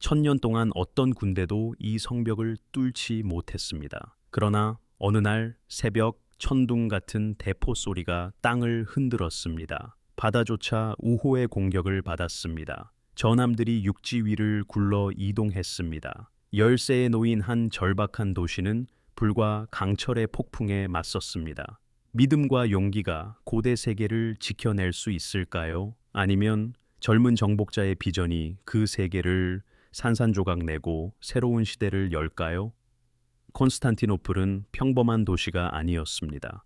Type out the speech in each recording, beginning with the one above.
천년 동안 어떤 군대도 이 성벽을 뚫지 못했습니다. 그러나 어느 날 새벽 천둥 같은 대포 소리가 땅을 흔들었습니다. 바다조차 우호의 공격을 받았습니다. 전함들이 육지 위를 굴러 이동했습니다. 열세에 놓인 한 절박한 도시는 불과 강철의 폭풍에 맞섰습니다. 믿음과 용기가 고대 세계를 지켜낼 수 있을까요? 아니면 젊은 정복자의 비전이 그 세계를 산산조각 내고 새로운 시대를 열까요? 콘스탄티노플은 평범한 도시가 아니었습니다.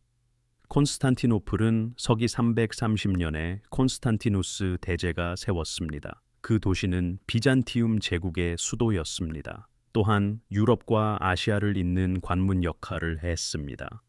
콘스탄티노플은 서기 330년에 콘스탄티누스 대제가 세웠습니다. 그 도시는 비잔티움 제국의 수도였습니다. 또한 유럽과 아시아를 잇는 관문 역할을 했습니다.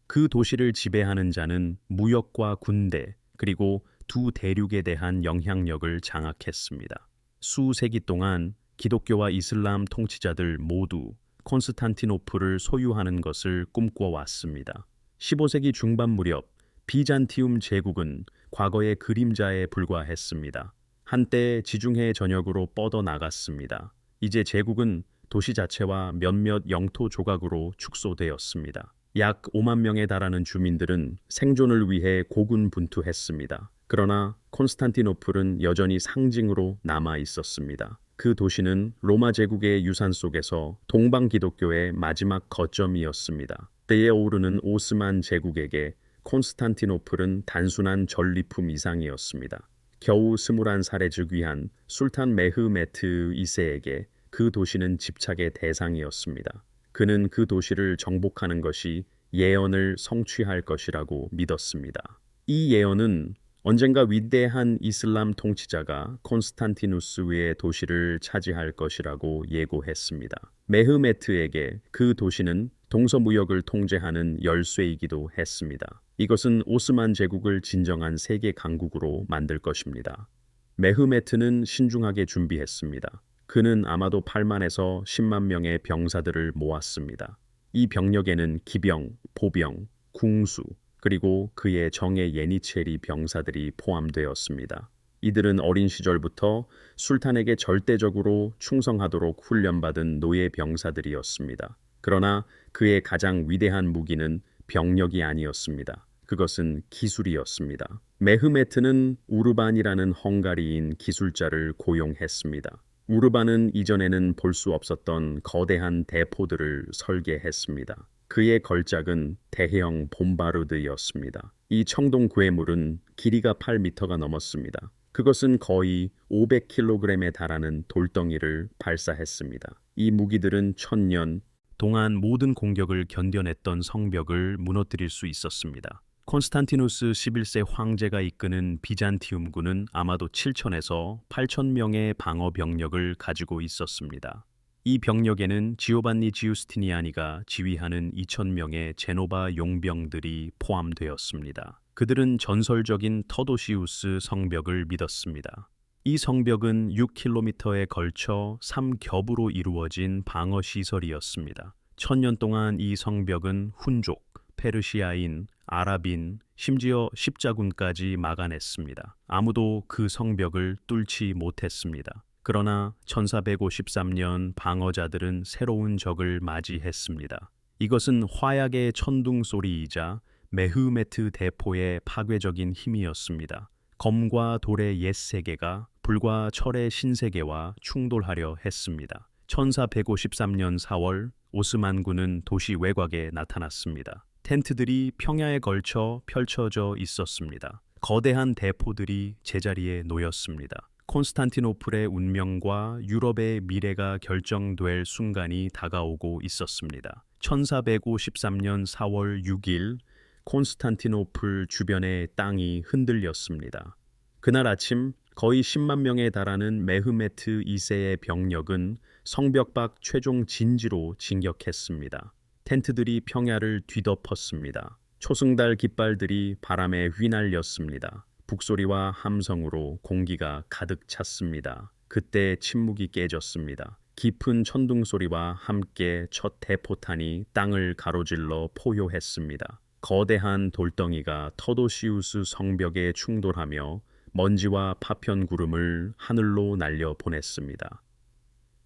그 도시를 지배하는 자는 무역과 군대, 그리고 두 대륙에 대한 영향력을 장악했습니다. 수세기 동안 기독교와 이슬람 통치자들 모두 콘스탄티노플을 소유하는 것을 꿈꿔왔습니다. 15세기 중반 무렵 비잔티움 제국은 과거의 그림자에 불과했습니다. 한때 지중해 전역으로 뻗어나갔습니다. 이제 제국은 도시 자체와 몇몇 영토 조각으로 축소되었습니다. 약 5만 명에 달하는 주민들은 생존을 위해 고군분투했습니다. 그러나 콘스탄티노플은 여전히 상징으로 남아 있었습니다. 그 도시는 로마 제국의 유산 속에서 동방 기독교의 마지막 거점이었습니다. 때에 오르는 오스만 제국에게 콘스탄티노플은 단순한 전리품 이상이었습니다. 겨우 21살에 즉위한 술탄 메흐메트 2세에게 그 도시는 집착의 대상이었습니다. 그는 그 도시를 정복하는 것이 예언을 성취할 것이라고 믿었습니다. 이 예언은 언젠가 위대한 이슬람 통치자가 콘스탄티누스의 도시를 차지할 것이라고 예고했습니다. 메흐메트에게 그 도시는 동서무역을 통제하는 열쇠이기도 했습니다. 이것은 오스만 제국을 진정한 세계 강국으로 만들 것입니다. 메흐메트는 신중하게 준비했습니다. 그는 아마도 8만에서 10만 명의 병사들을 모았습니다. 이 병력에는 기병, 보병, 궁수, 그리고 그의 정예 예니체리 병사들이 포함되었습니다. 이들은 어린 시절부터 술탄에게 절대적으로 충성하도록 훈련받은 노예 병사들이었습니다. 그러나 그의 가장 위대한 무기는 병력이 아니었습니다. 그것은 기술이었습니다. 메흐메트는 우르반이라는 헝가리인 기술자를 고용했습니다. 우르반은 이전에는 볼 수 없었던 거대한 대포들을 설계했습니다. 그의 걸작은 대형 봄바르드였습니다. 이 청동 구해물은 길이가 8미터가 넘었습니다. 그것은 거의 500kg에 달하는 돌덩이를 발사했습니다. 이 무기들은 1000년 동안 모든 공격을 견뎌냈던 성벽을 무너뜨릴 수 있었습니다. 콘스탄티누스 11세 황제가 이끄는 비잔티움군은 아마도 7천에서 8천 명의 방어 병력을 가지고 있었습니다. 이 병력에는 지오반니 지우스티니아니가 지휘하는 2,000명의 제노바 용병들이 포함되었습니다. 그들은 전설적인 터도시우스 성벽을 믿었습니다. 이 성벽은 6km에 걸쳐 3겹으로 이루어진 방어 시설이었습니다. 1000년 동안 이 성벽은 훈족, 페르시아인, 아랍인, 심지어 십자군까지 막아냈습니다. 아무도 그 성벽을 뚫지 못했습니다. 그러나 1453년 방어자들은 새로운 적을 맞이했습니다. 이것은 화약의 천둥 소리이자 메흐메트 대포의 파괴적인 힘이었습니다. 검과 돌의 옛 세계가 불과 철의 신세계와 충돌하려 했습니다. 1453년 4월 오스만군은 도시 외곽에 나타났습니다. 텐트들이 평야에 걸쳐 펼쳐져 있었습니다. 거대한 대포들이 제자리에 놓였습니다. 콘스탄티노플의 운명과 유럽의 미래가 결정될 순간이 다가오고 있었습니다. 1453년 4월 6일 콘스탄티노플 주변의 땅이 흔들렸습니다. 그날 아침 거의 10만 명에 달하는 메흐메트 2세의 병력은 성벽 밖 최종 진지로 진격했습니다. 텐트들이 평야를 뒤덮었습니다. 초승달 깃발들이 바람에 휘날렸습니다. 북소리와 함성으로 공기가 가득 찼습니다. 그때 침묵이 깨졌습니다. 깊은 천둥 소리와 함께 첫 대포탄이 땅을 가로질러 포효했습니다. 거대한 돌덩이가 터도시우스 성벽에 충돌하며 먼지와 파편 구름을 하늘로 날려 보냈습니다.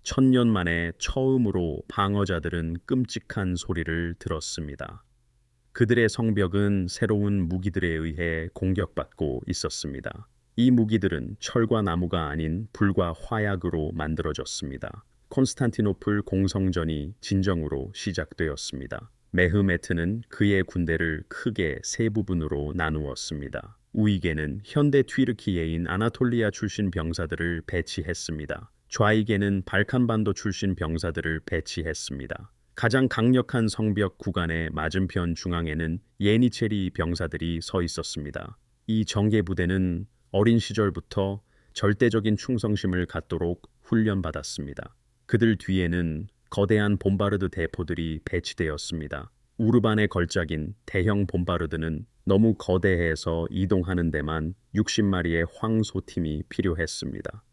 천년 만에 처음으로 방어자들은 끔찍한 소리를 들었습니다. 그들의 성벽은 새로운 무기들에 의해 공격받고 있었습니다. 이 무기들은 철과 나무가 아닌 불과 화약으로 만들어졌습니다. 콘스탄티노플 공성전이 진정으로 시작되었습니다. 메흐메트는 그의 군대를 크게 세 부분으로 나누었습니다. 우익에는 현대 튀르키예인 아나톨리아 출신 병사들을 배치했습니다. 좌익에는 발칸반도 출신 병사들을 배치했습니다. 가장 강력한 성벽 구간의 맞은편 중앙에는 예니체리 병사들이 서 있었습니다. 이 정예 부대는 어린 시절부터 절대적인 충성심을 갖도록 훈련받았습니다. 그들 뒤에는 거대한 봄바르드 대포들이 배치되었습니다. 우르반의 걸작인 대형 봄바르드는 너무 거대해서 이동하는 데만 60마리의 황소팀이 필요했습니다.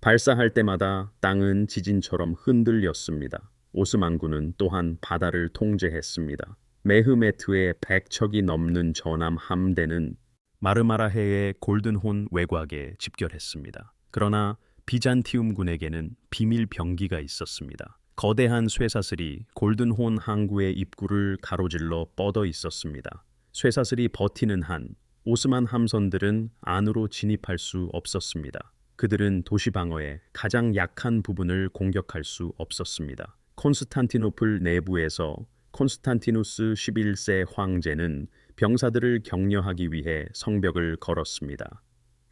발사할 때마다 땅은 지진처럼 흔들렸습니다. 오스만군은 또한 바다를 통제했습니다. 메흐메트의 100척이 넘는 전함 함대는 마르마라해의 골든혼 외곽에 집결했습니다. 그러나 비잔티움군에게는 비밀 병기가 있었습니다. 거대한 쇠사슬이 골든혼 항구의 입구를 가로질러 뻗어 있었습니다. 쇠사슬이 버티는 한 오스만 함선들은 안으로 진입할 수 없었습니다. 그들은 도시 방어의 가장 약한 부분을 공격할 수 없었습니다. 콘스탄티노플 내부에서 콘스탄티누스 11세 황제는 병사들을 격려하기 위해 성벽을 걸었습니다.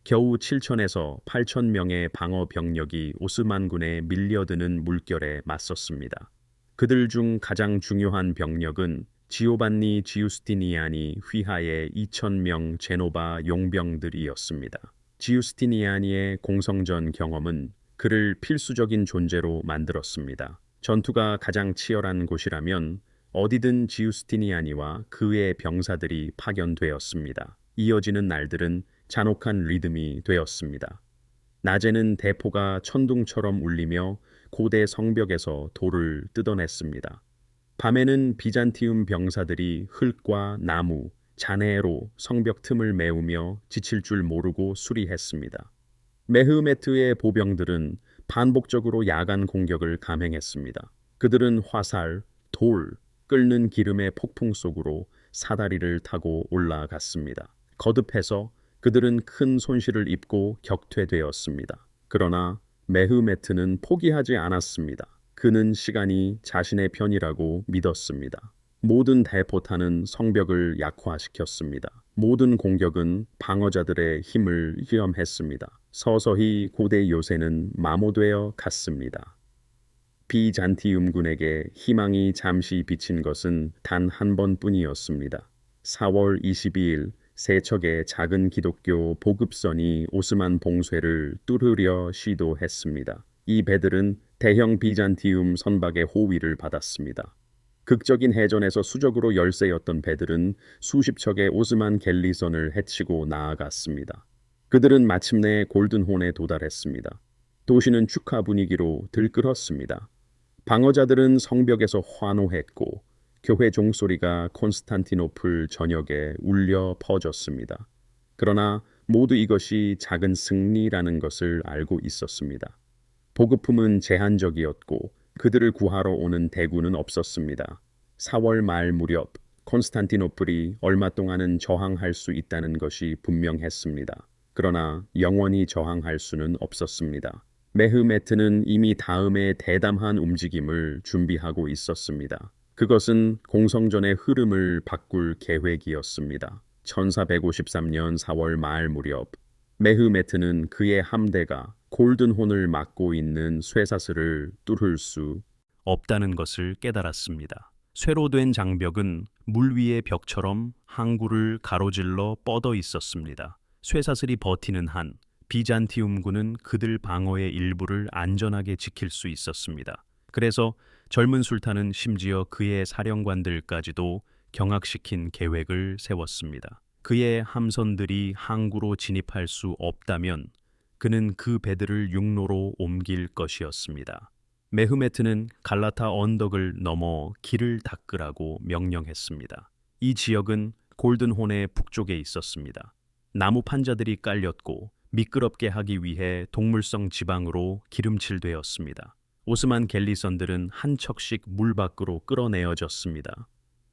겨우 7천에서 8천 명의 방어 병력이 오스만군에 밀려드는 물결에 맞섰습니다. 그들 중 가장 중요한 병력은 지오반니 지우스티니아니 휘하의 2,000명 제노바 용병들이었습니다. 지우스티니아니의 공성전 경험은 그를 필수적인 존재로 만들었습니다. 전투가 가장 치열한 곳이라면 어디든 지우스티니아니와 그의 병사들이 파견되었습니다. 이어지는 날들은 잔혹한 리듬이 되었습니다. 낮에는 대포가 천둥처럼 울리며 고대 성벽에서 돌을 뜯어냈습니다. 밤에는 비잔티움 병사들이 흙과 나무, 잔해로 성벽 틈을 메우며 지칠 줄 모르고 수리했습니다. 메흐메트의 보병들은 반복적으로 야간 공격을 감행했습니다. 그들은 화살, 돌, 끓는 기름의 폭풍 속으로 사다리를 타고 올라갔습니다. 거듭해서 그들은 큰 손실을 입고 격퇴되었습니다. 그러나 메흐메트는 포기하지 않았습니다. 그는 시간이 자신의 편이라고 믿었습니다. 모든 대포탄은 성벽을 약화시켰습니다. 모든 공격은 방어자들의 힘을 위험했습니다. 서서히 고대 요새는 마모되어 갔습니다. 비잔티움군에게 희망이 잠시 비친 것은 단 한 번뿐이었습니다. 4월 22일 세 척의 작은 기독교 보급선이 오스만 봉쇄를 뚫으려 시도했습니다. 이 배들은 대형 비잔티움 선박의 호위를 받았습니다. 극적인 해전에서 수적으로 열세였던 배들은 수십 척의 오스만 갤리선을 헤치고 나아갔습니다. 그들은 마침내 골든혼에 도달했습니다. 도시는 축하 분위기로 들끓었습니다. 방어자들은 성벽에서 환호했고 교회 종소리가 콘스탄티노플 전역에 울려 퍼졌습니다. 그러나 모두 이것이 작은 승리라는 것을 알고 있었습니다. 보급품은 제한적이었고 그들을 구하러 오는 대군은 없었습니다. 4월 말 무렵 콘스탄티노플이 얼마 동안은 저항할 수 있다는 것이 분명했습니다. 그러나 영원히 저항할 수는 없었습니다. 메흐메트는 이미 다음의 대담한 움직임을 준비하고 있었습니다. 그것은 공성전의 흐름을 바꿀 계획이었습니다. 1453년 4월 말 무렵 메흐메트는 그의 함대가 골든혼을 막고 있는 쇠사슬을 뚫을 수 없다는 것을 깨달았습니다. 쇠로 된 장벽은 물 위의 벽처럼 항구를 가로질러 뻗어 있었습니다. 쇠사슬이 버티는 한 비잔티움군은 그들 방어의 일부를 안전하게 지킬 수 있었습니다. 그래서 젊은 술탄은 심지어 그의 사령관들까지도 경악시킨 계획을 세웠습니다. 그의 함선들이 항구로 진입할 수 없다면 그는 그 배들을 육로로 옮길 것이었습니다. 메흐메트는 갈라타 언덕을 넘어 길을 닦으라고 명령했습니다. 이 지역은 골든혼의 북쪽에 있었습니다. 나무 판자들이 깔렸고 미끄럽게 하기 위해 동물성 지방으로 기름칠되었습니다. 오스만 갤리선들은 한 척씩 물 밖으로 끌어내어졌습니다.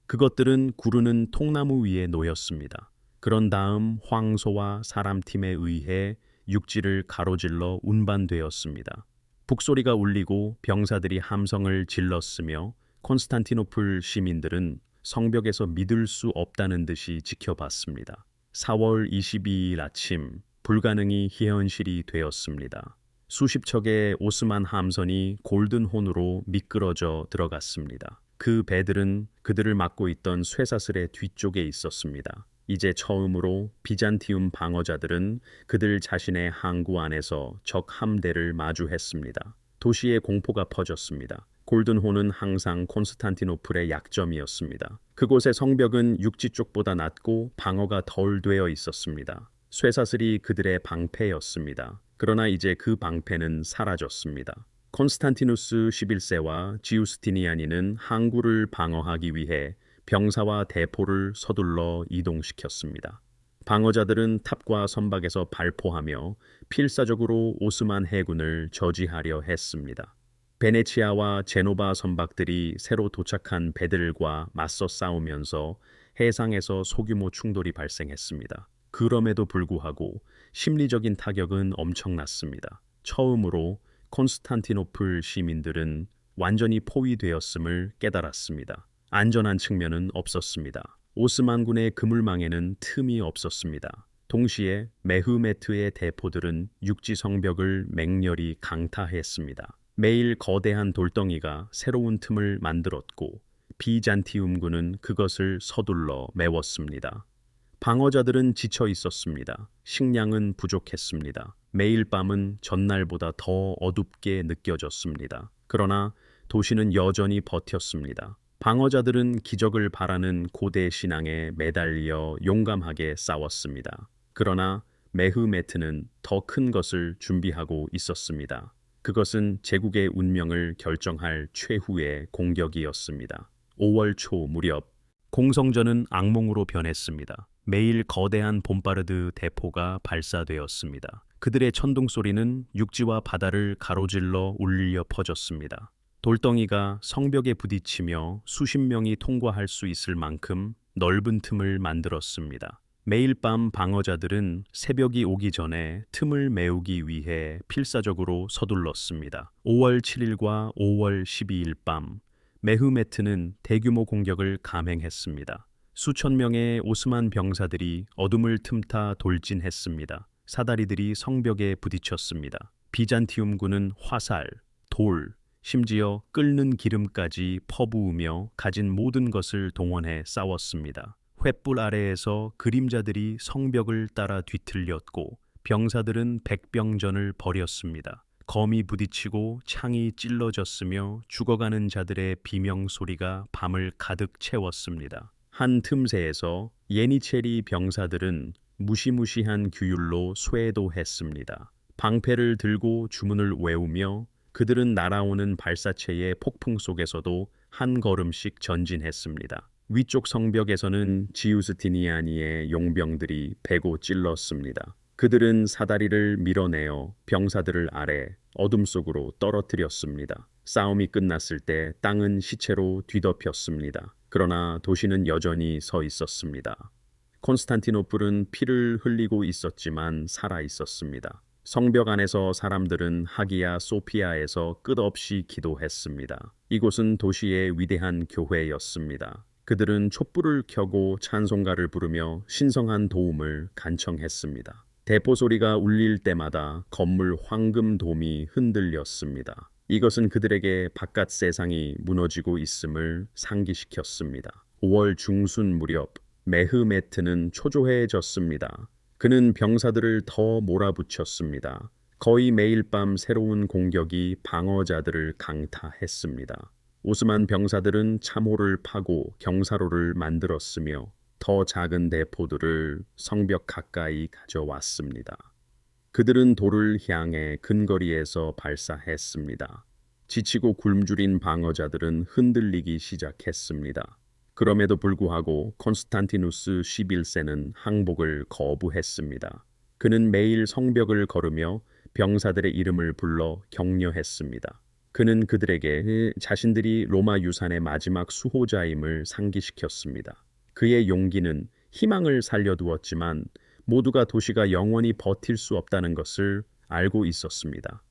그것들은 구르는 통나무 위에 놓였습니다. 그런 다음 황소와 사람팀에 의해 육지를 가로질러 운반되었습니다. 북소리가 울리고 병사들이 함성을 질렀으며 콘스탄티노플 시민들은 성벽에서 믿을 수 없다는 듯이 지켜봤습니다. 4월 22일 아침 불가능이 현실이 되었습니다. 수십 척의 오스만 함선이 골든혼으로 미끄러져 들어갔습니다. 그 배들은 그들을 막고 있던 쇠사슬의 뒤쪽에 있었습니다. 이제 처음으로 비잔티움 방어자들은 그들 자신의 항구 안에서 적 함대를 마주했습니다. 도시에 공포가 퍼졌습니다. 골든혼은 항상 콘스탄티노플의 약점이었습니다. 그곳의 성벽은 육지 쪽보다 낮고 방어가 덜 되어 있었습니다. 쇠사슬이 그들의 방패였습니다. 그러나 이제 그 방패는 사라졌습니다. 콘스탄티누스 11세와 지우스티니아니는 항구를 방어하기 위해 병사와 대포를 서둘러 이동시켰습니다. 방어자들은 탑과 선박에서 발포하며 필사적으로 오스만 해군을 저지하려 했습니다. 베네치아와 제노바 선박들이 새로 도착한 배들과 맞서 싸우면서 해상에서 소규모 충돌이 발생했습니다. 그럼에도 불구하고 심리적인 타격은 엄청났습니다. 처음으로 콘스탄티노플 시민들은 완전히 포위되었음을 깨달았습니다. 안전한 측면은 없었습니다. 오스만군의 그물망에는 틈이 없었습니다. 동시에 메흐메트의 대포들은 육지 성벽을 맹렬히 강타했습니다. 매일 거대한 돌덩이가 새로운 틈을 만들었고 비잔티움군은 그것을 서둘러 메웠습니다. 방어자들은 지쳐 있었습니다. 식량은 부족했습니다. 매일 밤은 전날보다 더 어둡게 느껴졌습니다. 그러나 도시는 여전히 버텼습니다. 방어자들은 기적을 바라는 고대 신앙에 매달려 용감하게 싸웠습니다. 그러나 메흐메트는 더 큰 것을 준비하고 있었습니다. 그것은 제국의 운명을 결정할 최후의 공격이었습니다. 5월 초 무렵 공성전은 악몽으로 변했습니다. 매일 거대한 봄바르드 대포가 발사되었습니다. 그들의 천둥 소리는 육지와 바다를 가로질러 울려 퍼졌습니다. 돌덩이가 성벽에 부딪히며 수십 명이 통과할 수 있을 만큼 넓은 틈을 만들었습니다. 매일 밤 방어자들은 새벽이 오기 전에 틈을 메우기 위해 필사적으로 서둘렀습니다. 5월 7일과 5월 12일 밤 메흐메트는 대규모 공격을 감행했습니다. 수천 명의 오스만 병사들이 어둠을 틈타 돌진했습니다. 사다리들이 성벽에 부딪혔습니다. 비잔티움군은 화살, 돌, 심지어 끓는 기름까지 퍼부으며 가진 모든 것을 동원해 싸웠습니다. 횃불 아래에서 그림자들이 성벽을 따라 뒤틀렸고 병사들은 백병전을 벌였습니다. 검이 부딪히고 창이 찔러졌으며 죽어가는 자들의 비명 소리가 밤을 가득 채웠습니다. 한 틈새에서 예니체리 병사들은 무시무시한 규율로 쇄도했습니다. 방패를 들고 주문을 외우며 그들은 날아오는 발사체의 폭풍 속에서도 한 걸음씩 전진했습니다. 위쪽 성벽에서는 지우스티니아니의 용병들이 베고 찔렀습니다. 그들은 사다리를 밀어내어 병사들을 아래 어둠 속으로 떨어뜨렸습니다. 싸움이 끝났을 때 땅은 시체로 뒤덮였습니다. 그러나 도시는 여전히 서 있었습니다. 콘스탄티노플은 피를 흘리고 있었지만 살아 있었습니다. 성벽 안에서 사람들은 하기야 소피아에서 끝없이 기도했습니다. 이곳은 도시의 위대한 교회였습니다. 그들은 촛불을 켜고 찬송가를 부르며 신성한 도움을 간청했습니다. 대포 소리가 울릴 때마다 건물 황금돔이 흔들렸습니다. 이것은 그들에게 바깥 세상이 무너지고 있음을 상기시켰습니다. 5월 중순 무렵 메흐메트는 초조해졌습니다. 그는 병사들을 더 몰아붙였습니다. 거의 매일 밤 새로운 공격이 방어자들을 강타했습니다. 오스만 병사들은 참호를 파고 경사로를 만들었으며 더 작은 대포들을 성벽 가까이 가져왔습니다. 그들은 돌을 향해 근거리에서 발사했습니다. 지치고 굶주린 방어자들은 흔들리기 시작했습니다. 그럼에도 불구하고 콘스탄티누스 11세는 항복을 거부했습니다. 그는 매일 성벽을 걸으며 병사들의 이름을 불러 격려했습니다. 그는 그들에게 자신들이 로마 유산의 마지막 수호자임을 상기시켰습니다. 그의 용기는 희망을 살려두었지만 모두가 도시가 영원히 버틸 수 없다는 것을 알고 있었습니다.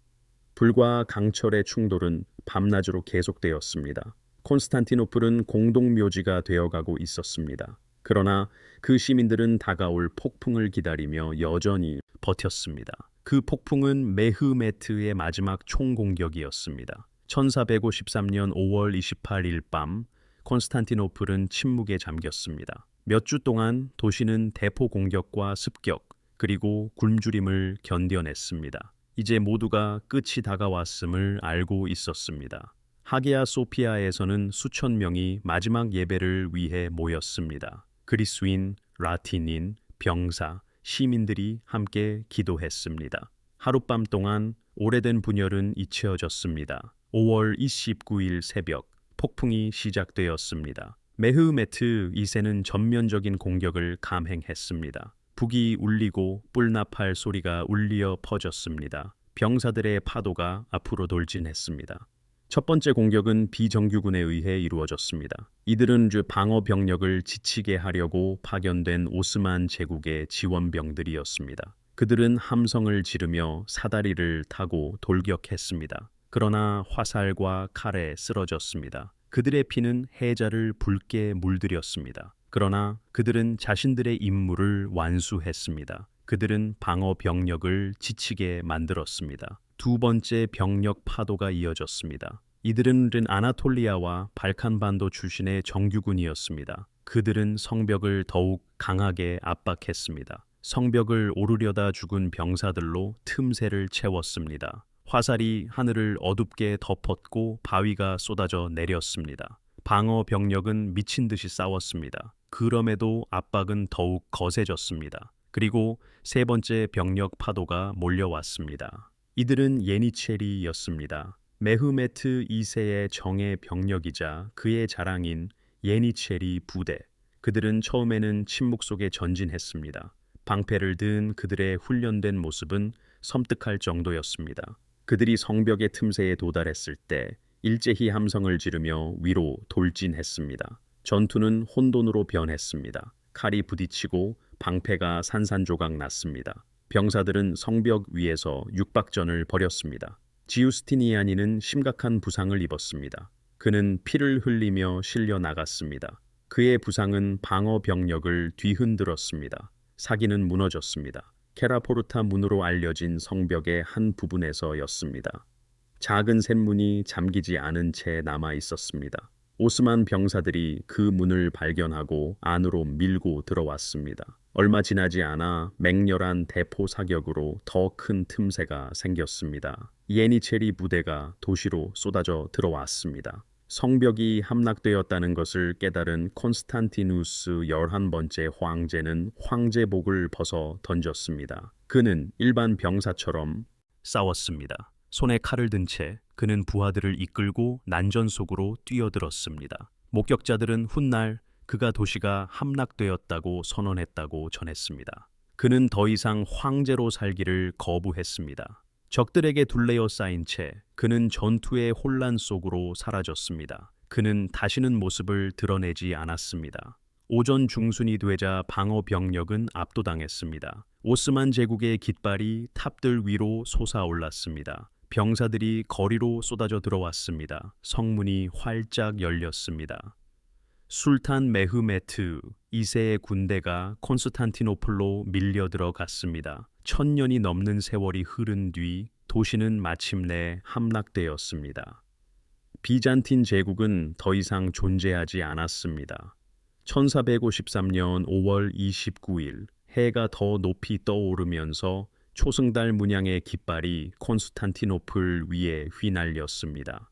불과 강철의 충돌은 밤낮으로 계속되었습니다. 콘스탄티노플은 공동묘지가 되어가고 있었습니다. 그러나 그 시민들은 다가올 폭풍을 기다리며 여전히 버텼습니다. 그 폭풍은 메흐메트의 마지막 총공격이었습니다. 1453년 5월 28일 밤 콘스탄티노플은 침묵에 잠겼습니다. 몇 주 동안 도시는 대포 공격과 습격 그리고 굶주림을 견뎌냈습니다. 이제 모두가 끝이 다가왔음을 알고 있었습니다. 하기야 소피아에서는 수천 명이 마지막 예배를 위해 모였습니다. 그리스인, 라틴인, 병사, 시민들이 함께 기도했습니다. 하룻밤 동안 오래된 분열은 잊혀졌습니다. 5월 29일 새벽 폭풍이 시작되었습니다. 메흐메트 2세는 전면적인 공격을 감행했습니다. 북이 울리고 뿔나팔 소리가 울리어 퍼졌습니다. 병사들의 파도가 앞으로 돌진했습니다. 첫 번째 공격은 비정규군에 의해 이루어졌습니다. 이들은 방어 병력을 지치게 하려고 파견된 오스만 제국의 지원병들이었습니다. 그들은 함성을 지르며 사다리를 타고 돌격했습니다. 그러나 화살과 칼에 쓰러졌습니다. 그들의 피는 해자를 붉게 물들였습니다. 그러나 그들은 자신들의 임무를 완수했습니다. 그들은 방어 병력을 지치게 만들었습니다. 두 번째 병력 파도가 이어졌습니다. 이들은 아나톨리아와 발칸반도 출신의 정규군이었습니다. 그들은 성벽을 더욱 강하게 압박했습니다. 성벽을 오르려다 죽은 병사들로 틈새를 채웠습니다. 화살이 하늘을 어둡게 덮었고 바위가 쏟아져 내렸습니다. 방어 병력은 미친 듯이 싸웠습니다. 그럼에도 압박은 더욱 거세졌습니다. 그리고 세 번째 병력 파도가 몰려왔습니다. 이들은 예니체리였습니다. 메흐메트 2세의 정예 병력이자 그의 자랑인 예니체리 부대. 그들은 처음에는 침묵 속에 전진했습니다. 방패를 든 그들의 훈련된 모습은 섬뜩할 정도였습니다. 그들이 성벽의 틈새에 도달했을 때 일제히 함성을 지르며 위로 돌진했습니다. 전투는 혼돈으로 변했습니다. 칼이 부딪히고 방패가 산산조각 났습니다. 병사들은 성벽 위에서 육박전을 벌였습니다. 지우스티니아니는 심각한 부상을 입었습니다. 그는 피를 흘리며 실려 나갔습니다. 그의 부상은 방어 병력을 뒤흔들었습니다. 사기는 무너졌습니다. 케라포르타 문으로 알려진 성벽의 한 부분에서였습니다. 작은 샘문이 잠기지 않은 채 남아 있었습니다. 오스만 병사들이 그 문을 발견하고 안으로 밀고 들어왔습니다. 얼마 지나지 않아 맹렬한 대포 사격으로 더 큰 틈새가 생겼습니다. 예니체리 부대가 도시로 쏟아져 들어왔습니다. 성벽이 함락되었다는 것을 깨달은 콘스탄티누스 11번째 황제는 황제복을 벗어 던졌습니다. 그는 일반 병사처럼 싸웠습니다. 손에 칼을 든 채 그는 부하들을 이끌고 난전 속으로 뛰어들었습니다. 목격자들은 훗날 그가 도시가 함락되었다고 선언했다고 전했습니다. 그는 더 이상 황제로 살기를 거부했습니다. 적들에게 둘레어싸인 채 그는 전투의 혼란 속으로 사라졌습니다. 그는 다시는 모습을 드러내지 않았습니다. 오전 중순이 되자 방어 병력은 압도당했습니다. 오스만 제국의 깃발이 탑들 위로 솟아올랐습니다. 병사들이 거리로 쏟아져 들어왔습니다. 성문이 활짝 열렸습니다. 술탄 메흐메트 2세의 군대가 콘스탄티노플로 밀려 들어갔습니다. 1000년이 넘는 세월이 흐른 뒤 도시는 마침내 함락되었습니다. 비잔틴 제국은 더 이상 존재하지 않았습니다. 1453년 5월 29일 해가 더 높이 떠오르면서 초승달 문양의 깃발이 콘스탄티노플 위에 휘날렸습니다.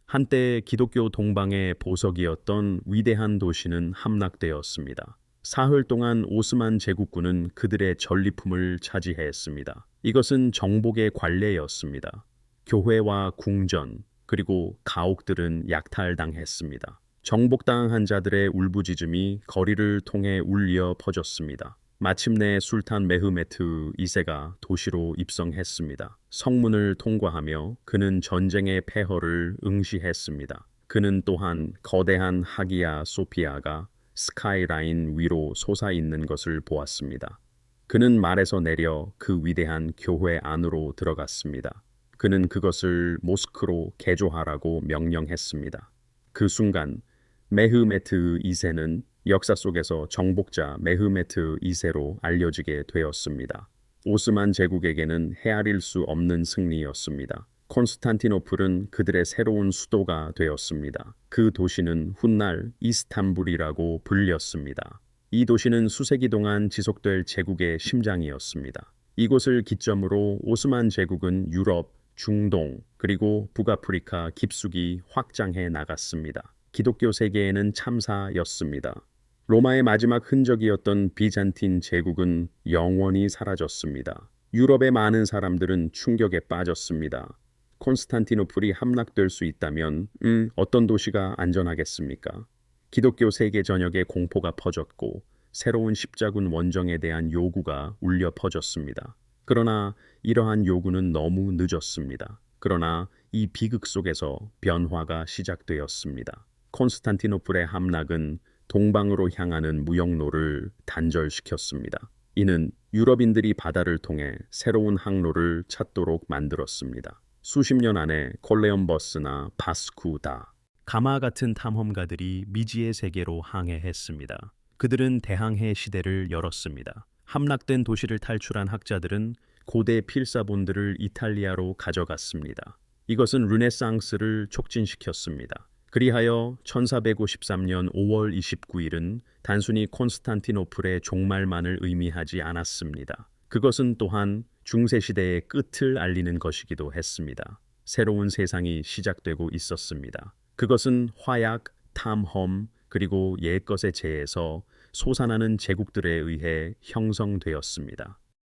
한때 기독교 동방의 보석이었던 위대한 도시는 함락되었습니다. 사흘 동안 오스만 제국군은 그들의 전리품을 차지했습니다. 이것은 정복의 관례였습니다. 교회와 궁전, 그리고 가옥들은 약탈당했습니다. 정복당한 자들의 울부짖음이 거리를 통해 울려 퍼졌습니다. 마침내 술탄 메흐메트 2세가 도시로 입성했습니다. 성문을 통과하며 그는 전쟁의 폐허를 응시했습니다. 그는 또한 거대한 하기야 소피아가 스카이라인 위로 솟아있는 것을 보았습니다. 그는 말에서 내려 그 위대한 교회 안으로 들어갔습니다. 그는 그것을 모스크로 개조하라고 명령했습니다. 그 순간 메흐메트 2세는 역사 속에서 정복자 메흐메트 2세로 알려지게 되었습니다. 오스만 제국에게는 헤아릴 수 없는 승리였습니다. 콘스탄티노플은 그들의 새로운 수도가 되었습니다. 그 도시는 훗날 이스탄불이라고 불렸습니다. 이 도시는 수세기 동안 지속될 제국의 심장이었습니다. 이곳을 기점으로 오스만 제국은 유럽, 중동, 그리고 북아프리카 깊숙이 확장해 나갔습니다. 기독교 세계에는 참사였습니다. 로마의 마지막 흔적이었던 비잔틴 제국은 영원히 사라졌습니다. 유럽의 많은 사람들은 충격에 빠졌습니다. 콘스탄티노플이 함락될 수 있다면 어떤 도시가 안전하겠습니까? 기독교 세계 전역에 공포가 퍼졌고 새로운 십자군 원정에 대한 요구가 울려 퍼졌습니다. 그러나 이러한 요구는 너무 늦었습니다. 그러나 이 비극 속에서 변화가 시작되었습니다. 콘스탄티노플의 함락은 동방으로 향하는 무역로를 단절시켰습니다. 이는 유럽인들이 바다를 통해 새로운 항로를 찾도록 만들었습니다. 수십 년 안에 콜레엄버스나 바스쿠다, 가마 같은 탐험가들이 미지의 세계로 항해했습니다. 그들은 대항해 시대를 열었습니다. 함락된 도시를 탈출한 학자들은 고대 필사본들을 이탈리아로 가져갔습니다. 이것은 르네상스를 촉진시켰습니다. 그리하여 1453년 5월 29일은 단순히 콘스탄티노플의 종말만을 의미하지 않았습니다. 그것은 또한 중세시대의 끝을 알리는 것이기도 했습니다. 새로운 세상이 시작되고 있었습니다. 그것은 화약, 탐험, 그리고 옛것의 재에서 솟아나는 제국들에 의해 형성되었습니다.